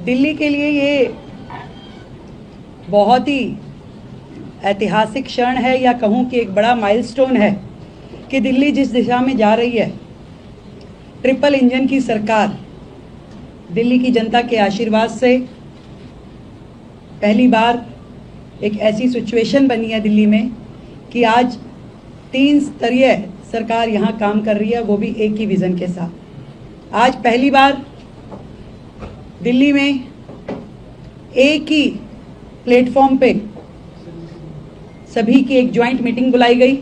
दिल्ली के लिए ये बहुत ही ऐतिहासिक क्षण है, या कहूँ कि एक बड़ा माइलस्टोन है कि दिल्ली जिस दिशा में जा रही है, ट्रिपल इंजन की सरकार, दिल्ली की जनता के आशीर्वाद से पहली बार एक ऐसी सिचुएशन बनी है दिल्ली में कि आज 3 स्तरीय सरकार यहाँ काम कर रही है, वो भी एक ही विज़न के साथ। आज पहली बार दिल्ली में एक ही प्लेटफॉर्म पे सभी की एक ज्वाइंट मीटिंग बुलाई गई,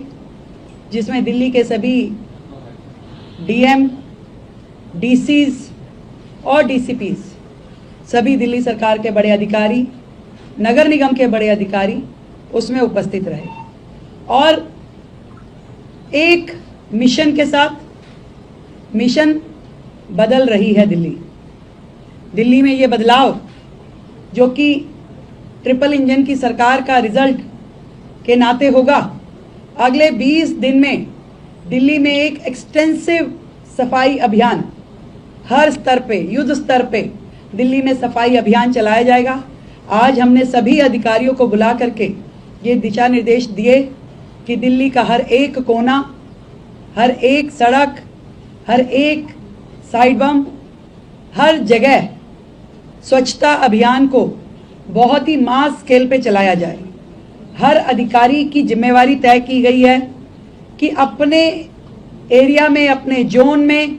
जिसमें दिल्ली के सभी डीएम, डीसीज और डीसीपीज, सभी दिल्ली सरकार के बड़े अधिकारी, नगर निगम के बड़े अधिकारी उसमें उपस्थित रहे और एक मिशन के साथ मिशन बदल रही है दिल्ली में। ये बदलाव जो कि ट्रिपल इंजन की सरकार का रिजल्ट के नाते होगा, अगले 20 दिन में दिल्ली में एक एक्सटेंसिव सफाई अभियान हर स्तर पे, युद्ध स्तर पे दिल्ली में सफाई अभियान चलाया जाएगा। आज हमने सभी अधिकारियों को बुला करके ये दिशा निर्देश दिए कि दिल्ली का हर एक कोना, हर एक सड़क, हर एक साइड बम, हर जगह स्वच्छता अभियान को बहुत ही मास स्केल पे चलाया जाए। हर अधिकारी की जिम्मेवारी तय की गई है कि अपने एरिया में, अपने जोन में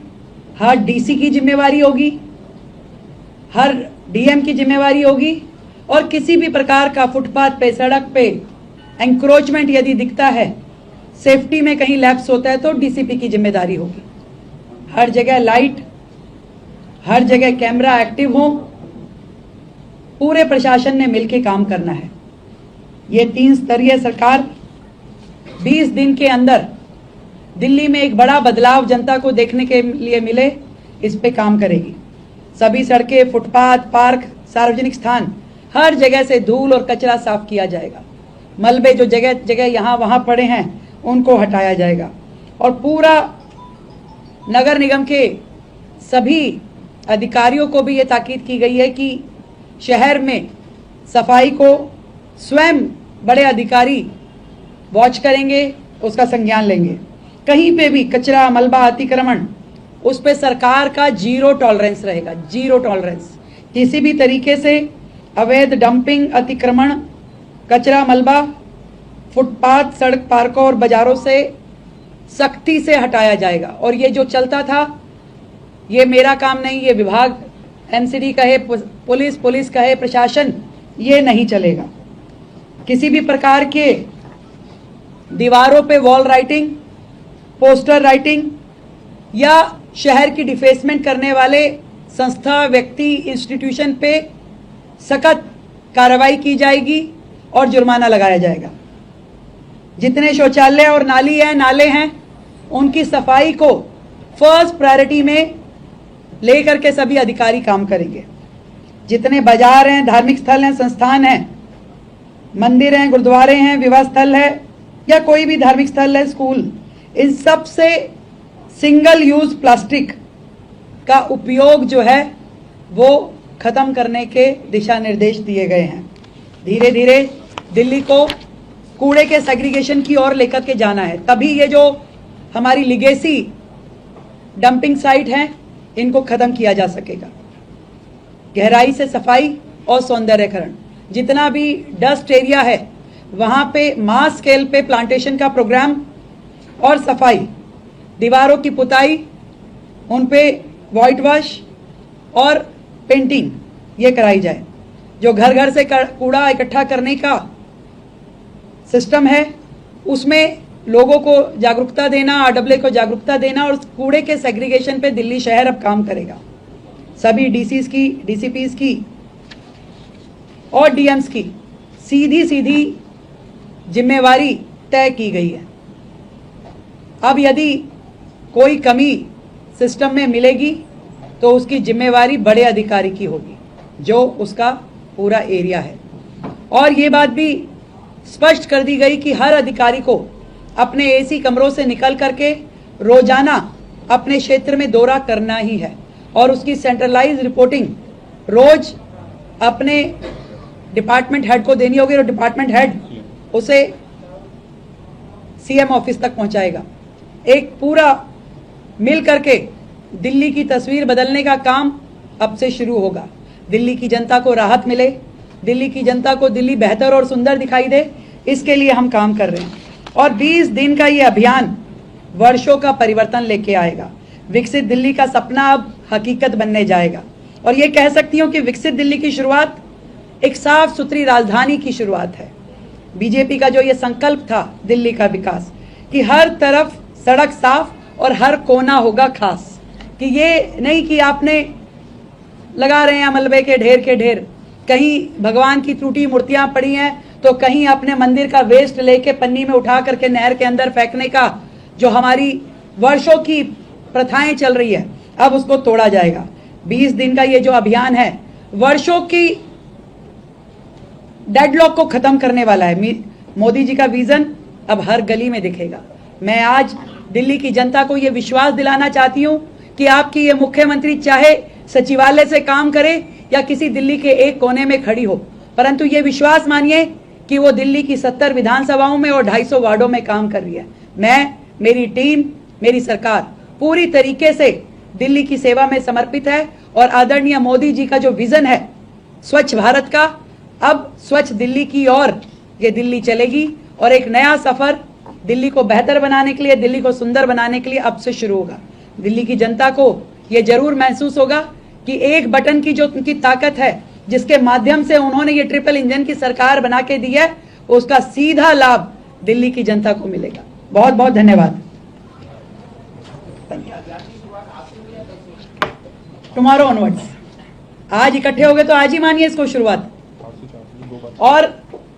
हर डीसी की जिम्मेवारी होगी, हर डीएम की जिम्मेवारी होगी और किसी भी प्रकार का फुटपाथ पे, सड़क पे एंक्रोचमेंट यदि दिखता है, सेफ्टी में कहीं लैप्स होता है तो डीसीपी की जिम्मेदारी होगी। हर जगह लाइट, हर जगह कैमरा एक्टिव हो, पूरे प्रशासन ने मिलकर काम करना है। ये 3 स्तरीय सरकार 20 दिन के अंदर दिल्ली में एक बड़ा बदलाव जनता को देखने के लिए मिले, इस पे काम करेगी। सभी सड़कें, फुटपाथ, पार्क, सार्वजनिक स्थान, हर जगह से धूल और कचरा साफ किया जाएगा। मलबे जो जगह जगह यहाँ वहाँ पड़े हैं उनको हटाया जाएगा और पूरा नगर निगम के सभी अधिकारियों को भी ये ताकीद की गई है कि शहर में सफाई को स्वयं बड़े अधिकारी वॉच करेंगे, उसका संज्ञान लेंगे। कहीं पे भी कचरा, मलबा, अतिक्रमण, उस पे सरकार का 0 टॉलरेंस रहेगा, 0 टॉलरेंस। किसी भी तरीके से अवैध डंपिंग, अतिक्रमण, कचरा, मलबा फुटपाथ, सड़क, पार्कों और बाजारों से सख्ती से हटाया जाएगा। और ये जो चलता था, ये मेरा काम नहीं, ये विभाग, एमसीडी कहे पुलिस कहे प्रशासन, ये नहीं चलेगा। किसी भी प्रकार के दीवारों पे वॉल राइटिंग, पोस्टर राइटिंग या शहर की डिफेसमेंट करने वाले संस्था, व्यक्ति, इंस्टीट्यूशन पे सख्त कार्रवाई की जाएगी और जुर्माना लगाया जाएगा। जितने शौचालय और नाले हैं उनकी सफाई को फर्स्ट प्रायोरिटी में लेकर के सभी अधिकारी काम करेंगे। जितने बाजार हैं, धार्मिक स्थल हैं, संस्थान हैं, मंदिर हैं, गुरुद्वारे हैं, विवाह स्थल है या कोई भी धार्मिक स्थल है, स्कूल, इन सब से सिंगल यूज प्लास्टिक का उपयोग जो है वो खत्म करने के दिशा निर्देश दिए गए हैं। धीरे धीरे दिल्ली को कूड़े के सेग्रीगेशन की ओर लेकर के जाना है, तभी ये जो हमारी लिगेसी डंपिंग साइट हैं इनको खत्म किया जा सकेगा। गहराई से सफाई और सौंदर्यकरण, जितना भी डस्ट एरिया है वहाँ पे मास स्केल पे प्लांटेशन का प्रोग्राम और सफाई, दीवारों की पुताई, उन पे वाइट वॉश और पेंटिंग ये कराई जाए। जो घर घर से कूड़ा इकट्ठा करने का सिस्टम है उसमें लोगों को जागरूकता देना, आरडब्ल्यू को जागरूकता देना और कूड़े के सेग्रीगेशन पे दिल्ली शहर अब काम करेगा। सभी डीसीज की, डीसीपीज की और डीएम्स की सीधी जिम्मेवारी तय की गई है। अब यदि कोई कमी सिस्टम में मिलेगी तो उसकी जिम्मेवारी बड़े अधिकारी की होगी जो उसका पूरा एरिया है। और ये बात भी स्पष्ट कर दी गई कि हर अधिकारी को अपने एसी कमरों से निकल करके रोजाना अपने क्षेत्र में दौरा करना ही है और उसकी सेंट्रलाइज रिपोर्टिंग रोज अपने डिपार्टमेंट हेड को देनी होगी और डिपार्टमेंट हेड उसे सीएम ऑफिस तक पहुंचाएगा। एक पूरा मिल करके दिल्ली की तस्वीर बदलने का काम अब से शुरू होगा। दिल्ली की जनता को राहत मिले, दिल्ली की जनता को दिल्ली बेहतर और सुंदर दिखाई दे, इसके लिए हम काम कर रहे हैं। और 20 दिन का ये अभियान वर्षों का परिवर्तन लेके आएगा। विकसित दिल्ली का सपना अब हकीकत बनने जाएगा। और ये कह सकती हूँ कि विकसित दिल्ली की शुरुआत एक साफ सुथरी राजधानी की शुरुआत है। बीजेपी का जो ये संकल्प था दिल्ली का विकास, कि हर तरफ सड़क साफ और हर कोना होगा खास, कि ये नहीं कि आपने लगा रहे हैं मलबे के ढेर, कहीं भगवान की टूटी मूर्तियां पड़ी हैं तो कहीं अपने मंदिर का वेस्ट लेके पन्नी में उठा करके नहर के अंदर फेंकने का जो हमारी वर्षों की प्रथाएं चल रही है, अब उसको तोड़ा जाएगा। 20 दिन का ये जो अभियान है वर्षों की डेडलॉक को खत्म करने वाला है। मोदी जी का विजन अब हर गली में दिखेगा। मैं आज दिल्ली की जनता को ये विश्वास दिलाना चाहती हूँ कि आपकी ये मुख्यमंत्री चाहे सचिवालय से काम करे या किसी दिल्ली के एक कोने में खड़ी हो, परंतु ये विश्वास मानिए कि वो दिल्ली की 70 विधानसभाओं में और 250 वार्डों में काम कर रही है। मैं, मेरी टीम, मेरी सरकार पूरी तरीके से दिल्ली की सेवा में समर्पित है। और आदरणीय मोदी जी का जो विजन है स्वच्छ भारत का, अब स्वच्छ दिल्ली की ओर ये दिल्ली चलेगी और एक नया सफर दिल्ली को बेहतर बनाने के लिए, दिल्ली को सुंदर बनाने के लिए अब से शुरू होगा। दिल्ली की जनता को ये जरूर महसूस होगा कि एक बटन की जो उनकी ताकत है, जिसके माध्यम से उन्होंने ये ट्रिपल इंजन की सरकार बना के दी है, उसका सीधा लाभ दिल्ली की जनता को मिलेगा। बहुत बहुत धन्यवाद। टुमारो ऑनवर्ड्स, आज इकट्ठे हो गए तो आज ही मानिए इसको शुरुआत। और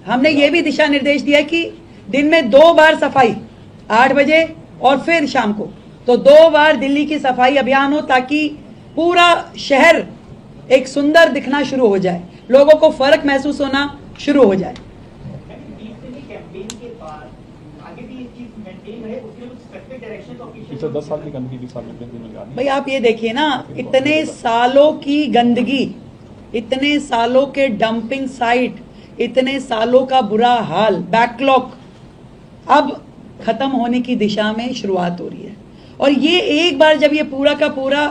हमने ये भी दिशा निर्देश दिया कि दिन में 2 बार सफाई, 8 बजे और फिर शाम को, तो 2 बार दिल्ली की सफाई अभियान हो, ताकि पूरा शहर एक सुंदर दिखना शुरू हो जाए, लोगों को फर्क महसूस होना शुरू हो जाए। पिछले 10 साल की गंदगी भी सामने में जा रही है। भाई आप ये देखिए ना, इतने सालों की गंदगी, इतने सालों के डंपिंग साइट, इतने सालों का बुरा हाल, बैकलॉग अब खत्म होने की दिशा में शुरुआत हो रही है। और ये एक बार जब ये पूरा का पूरा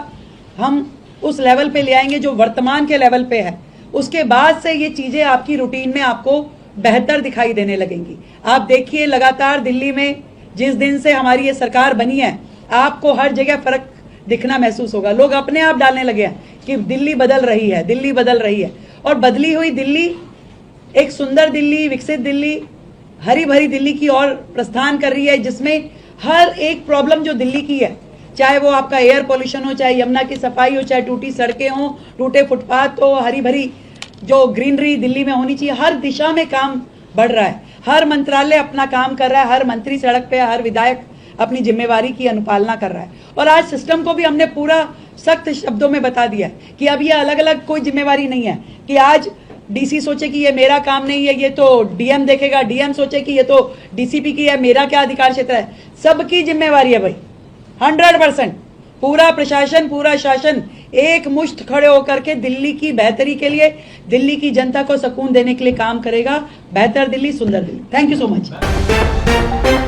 हम उस लेवल पे ले आएंगे जो वर्तमान के लेवल पे है, उसके बाद से ये चीजें आपकी रूटीन में आपको बेहतर दिखाई देने लगेंगी। आप देखिए लगातार दिल्ली में जिस दिन से हमारी ये सरकार बनी है, आपको हर जगह फर्क दिखना महसूस होगा। लोग अपने आप डालने लगे हैं कि दिल्ली बदल रही है, दिल्ली बदल रही है। और बदली हुई दिल्ली एक सुंदर दिल्ली, विकसित दिल्ली, हरी भरी दिल्ली की ओर प्रस्थान कर रही है, जिसमें हर एक प्रॉब्लम जो दिल्ली की है, चाहे वो आपका एयर पोल्यूशन हो, चाहे यमुना की सफाई हो, चाहे टूटी सड़कें हो, टूटे फुटपाथ हो, हरी भरी जो ग्रीनरी दिल्ली में होनी चाहिए, हर दिशा में काम बढ़ रहा है। हर मंत्रालय अपना काम कर रहा है, हर मंत्री सड़क पे, हर विधायक अपनी जिम्मेवारी की अनुपालना कर रहा है। और आज सिस्टम को भी हमने पूरा सख्त शब्दों में बता दिया है कि अब ये अलग अलग कोई जिम्मेवारी नहीं है कि आज डीसी सोचे कि ये मेरा काम नहीं है, ये तो डीएम देखेगा, डीएम सोचे कि ये तो डीसीपी की है, मेरा क्या अधिकार क्षेत्र है। सबकी जिम्मेवारी है भाई, 100%। पूरा प्रशासन, पूरा शासन एक मुश्त खड़े होकर के दिल्ली की बेहतरी के लिए, दिल्ली की जनता को सुकून देने के लिए काम करेगा। बेहतर दिल्ली, सुंदर Delhi. Thank you so much.